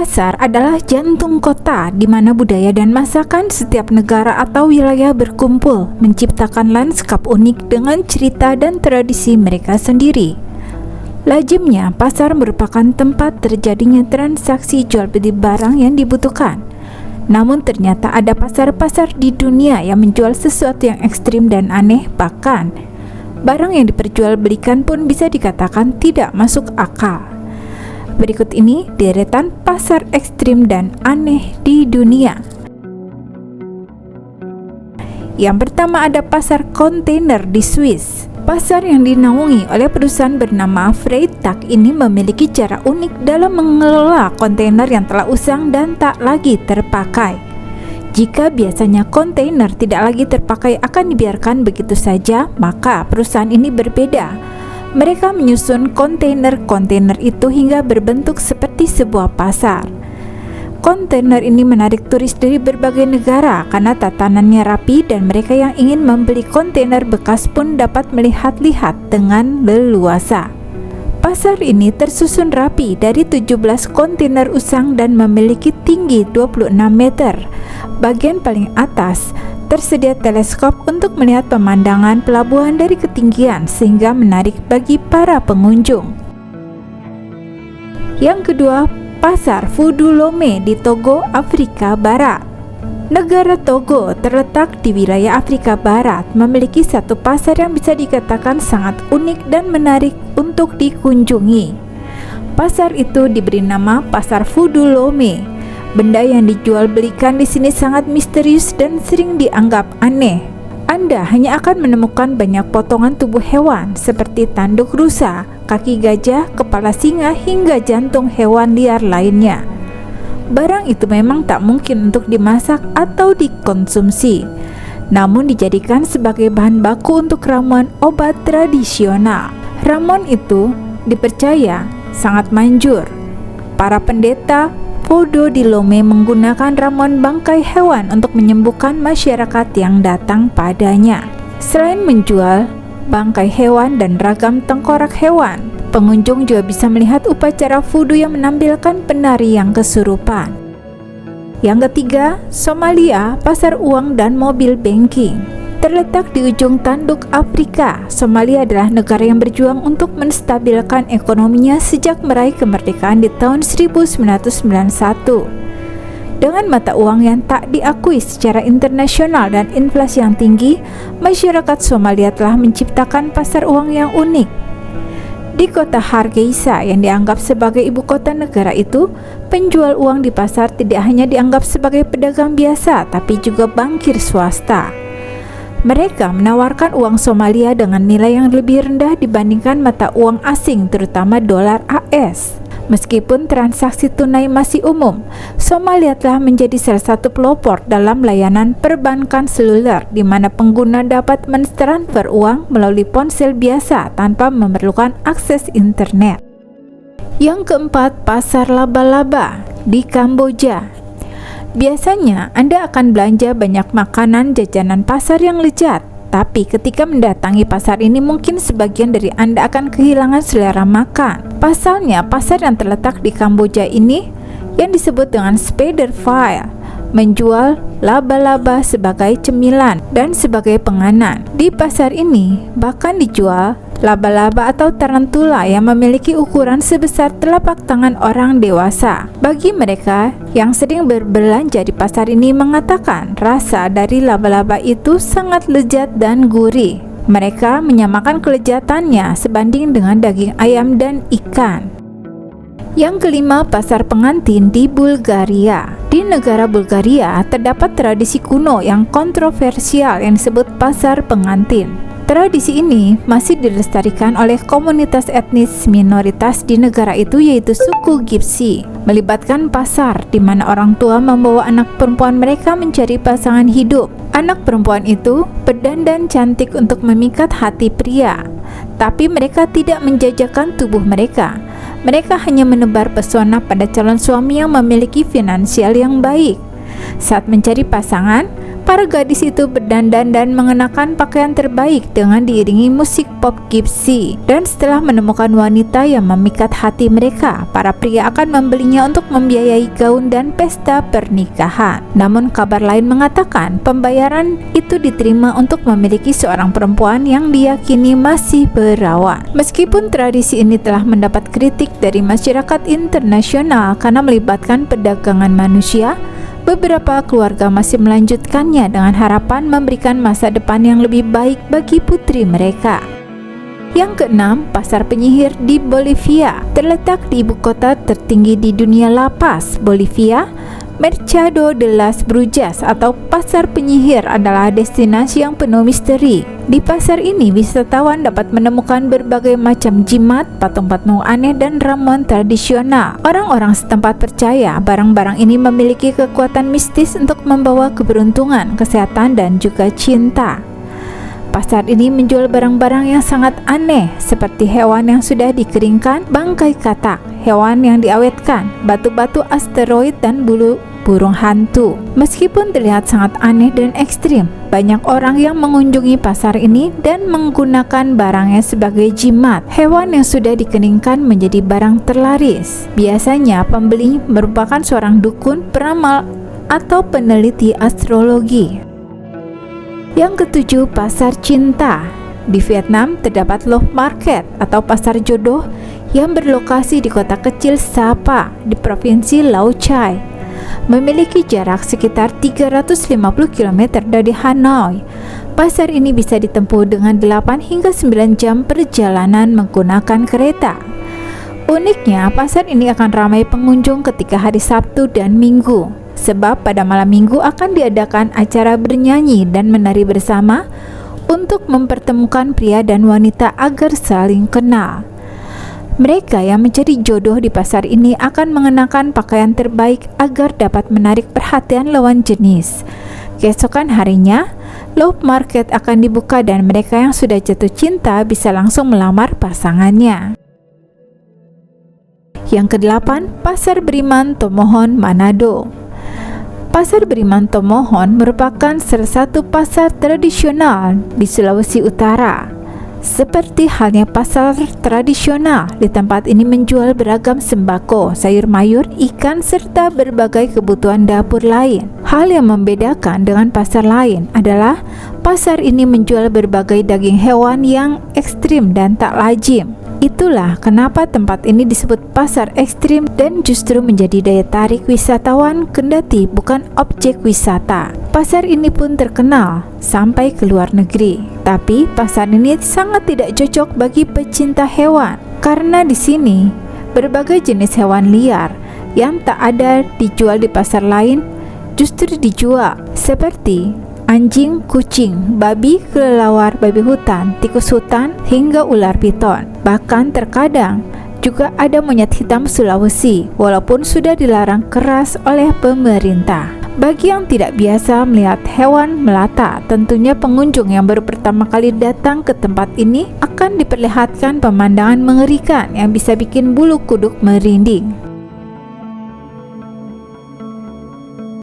Pasar adalah jantung kota di mana budaya dan masakan setiap negara atau wilayah berkumpul, menciptakan lanskap unik dengan cerita dan tradisi mereka sendiri. Lazimnya, pasar merupakan tempat terjadinya transaksi jual beli barang yang dibutuhkan. Namun ternyata ada pasar-pasar di dunia yang menjual sesuatu yang ekstrim dan aneh, bahkan barang yang diperjualbelikan pun bisa dikatakan tidak masuk akal. Berikut ini deretan pasar ekstrim dan aneh di dunia. Yang pertama ada pasar kontainer di Swiss. Pasar yang dinaungi oleh perusahaan bernama Freytag ini memiliki cara unik dalam mengelola kontainer yang telah usang dan tak lagi terpakai. Jika biasanya kontainer tidak lagi terpakai akan dibiarkan begitu saja, maka perusahaan ini berbeda. Mereka menyusun kontainer-kontainer itu hingga berbentuk seperti sebuah pasar. Kontainer ini menarik turis dari berbagai negara karena tatanannya rapi dan mereka yang ingin membeli kontainer bekas pun dapat melihat-lihat dengan leluasa. Pasar ini tersusun rapi dari 17 kontainer usang dan memiliki tinggi 26 meter. Bagian paling atas tersedia teleskop untuk melihat pemandangan pelabuhan dari ketinggian sehingga menarik bagi para pengunjung. Yang kedua, pasar Fudu Lome di Togo, Afrika Barat. Negara Togo terletak di wilayah Afrika Barat, memiliki satu pasar yang bisa dikatakan sangat unik dan menarik untuk dikunjungi. Pasar itu diberi nama Pasar Fudu Lome. Benda yang dijual belikan di sini sangat misterius dan sering dianggap aneh. Anda hanya akan menemukan banyak potongan tubuh hewan seperti tanduk rusa, kaki gajah, kepala singa, hingga jantung hewan liar lainnya. Barang itu memang tak mungkin untuk dimasak atau dikonsumsi, namun dijadikan sebagai bahan baku untuk ramuan obat tradisional. Ramuan itu dipercaya sangat manjur. Para pendeta Fudu di Lome menggunakan ramuan bangkai hewan untuk menyembuhkan masyarakat yang datang padanya. Selain menjual bangkai hewan dan ragam tengkorak hewan, pengunjung juga bisa melihat upacara Fudu yang menampilkan penari yang kesurupan. Yang ketiga, Somalia, pasar uang dan mobil banking. Terletak di ujung tanduk Afrika, Somalia adalah negara yang berjuang untuk menstabilkan ekonominya sejak meraih kemerdekaan di tahun 1991. Dengan mata uang yang tak diakui secara internasional dan inflasi yang tinggi, masyarakat Somalia telah menciptakan pasar uang yang unik. Di kota Hargeisa yang dianggap sebagai ibu kota negara itu, penjual uang di pasar tidak hanya dianggap sebagai pedagang biasa, tapi juga bankir swasta. Mereka menawarkan uang Somalia dengan nilai yang lebih rendah dibandingkan mata uang asing, terutama dolar AS. Meskipun transaksi tunai masih umum, Somalia telah menjadi salah satu pelopor dalam layanan perbankan seluler di mana pengguna dapat mentransfer uang melalui ponsel biasa tanpa memerlukan akses internet. Yang keempat, pasar laba-laba di Kamboja. Biasanya Anda akan belanja banyak makanan jajanan pasar yang lezat, tapi ketika mendatangi pasar ini mungkin sebagian dari Anda akan kehilangan selera makan. Pasalnya, pasar yang terletak di Kamboja ini yang disebut dengan Spiderville menjual laba-laba sebagai cemilan dan sebagai penganan. Di pasar ini bahkan dijual laba-laba atau tarantula yang memiliki ukuran sebesar telapak tangan orang dewasa. Bagi mereka yang sering berbelanja di pasar ini mengatakan rasa dari laba-laba itu sangat lezat dan gurih. Mereka menyamakan kelezatannya sebanding dengan daging ayam dan ikan. Yang kelima, pasar pengantin di Bulgaria. Di negara Bulgaria terdapat tradisi kuno yang kontroversial yang disebut pasar pengantin. Tradisi ini masih dilestarikan oleh komunitas etnis minoritas di negara itu, yaitu suku Gypsy. Melibatkan pasar di mana orang tua membawa anak perempuan mereka mencari pasangan hidup. Anak perempuan itu berdandan cantik untuk memikat hati pria, tapi mereka tidak menjajakan tubuh mereka. Mereka hanya menebar pesona pada calon suami yang memiliki finansial yang baik. Saat mencari pasangan, Para gadis itu berdandan dan mengenakan pakaian terbaik dengan diiringi musik pop gypsy. Dan setelah menemukan wanita yang memikat hati mereka, para pria akan membelinya untuk membiayai gaun dan pesta pernikahan. Namun kabar lain mengatakan pembayaran itu diterima untuk memiliki seorang perempuan yang diyakini masih perawan. Meskipun tradisi ini telah mendapat kritik dari masyarakat internasional karena melibatkan perdagangan manusia, beberapa keluarga masih melanjutkannya dengan harapan memberikan masa depan yang lebih baik bagi putri mereka. Yang keenam, pasar penyihir di Bolivia. Terletak di ibu kota tertinggi di dunia La Paz, Bolivia, Mercado de las Brujas atau pasar penyihir adalah destinasi yang penuh misteri. Di pasar ini, wisatawan dapat menemukan berbagai macam jimat, patung-patung aneh, dan ramuan tradisional. Orang-orang setempat percaya barang-barang ini memiliki kekuatan mistis untuk membawa keberuntungan, kesehatan, dan juga cinta. Pasar ini menjual barang-barang yang sangat aneh seperti hewan yang sudah dikeringkan, bangkai katak, hewan yang diawetkan, batu-batu asteroid, dan bulu burung hantu. Meskipun terlihat sangat aneh dan ekstrim, banyak orang yang mengunjungi pasar ini dan menggunakan barangnya sebagai jimat. Hewan yang sudah dikeningkan menjadi barang terlaris. Biasanya pembeli merupakan seorang dukun, peramal, atau peneliti astrologi. Yang ketujuh, pasar cinta. Di Vietnam terdapat Love Market atau pasar jodoh yang berlokasi di kota kecil Sapa di provinsi Lao Cai. Memiliki jarak sekitar 350 km dari Hanoi. Pasar ini bisa ditempuh dengan 8 hingga 9 jam perjalanan menggunakan kereta. Uniknya, pasar ini akan ramai pengunjung ketika hari Sabtu dan Minggu, sebab pada malam Minggu akan diadakan acara bernyanyi dan menari bersama untuk mempertemukan pria dan wanita agar saling kenal. Mereka yang mencari jodoh di pasar ini akan mengenakan pakaian terbaik agar dapat menarik perhatian lawan jenis. Keesokan harinya, Love Market akan dibuka dan mereka yang sudah jatuh cinta bisa langsung melamar pasangannya. Yang kedelapan, Pasar Beriman Tomohon, Manado. Pasar Beriman Tomohon merupakan salah satu pasar tradisional di Sulawesi Utara. Seperti halnya pasar tradisional, di tempat ini menjual beragam sembako, sayur mayur, ikan, serta berbagai kebutuhan dapur lain. Hal yang membedakan dengan pasar lain adalah pasar ini menjual berbagai daging hewan yang ekstrim dan tak lazim. Itulah kenapa tempat ini disebut pasar ekstrim dan justru menjadi daya tarik wisatawan kendati bukan objek wisata. Pasar ini pun terkenal sampai ke luar negeri. Tapi pasar ini sangat tidak cocok bagi pecinta hewan karena di sini berbagai jenis hewan liar yang tak ada dijual di pasar lain justru dijual, seperti anjing, kucing, babi, kelelawar, babi hutan, tikus hutan, hingga ular piton. Bahkan terkadang juga ada monyet hitam Sulawesi, walaupun sudah dilarang keras oleh pemerintah. Bagi yang tidak biasa melihat hewan melata, tentunya pengunjung yang baru pertama kali datang ke tempat ini akan diperlihatkan pemandangan mengerikan yang bisa bikin bulu kuduk merinding.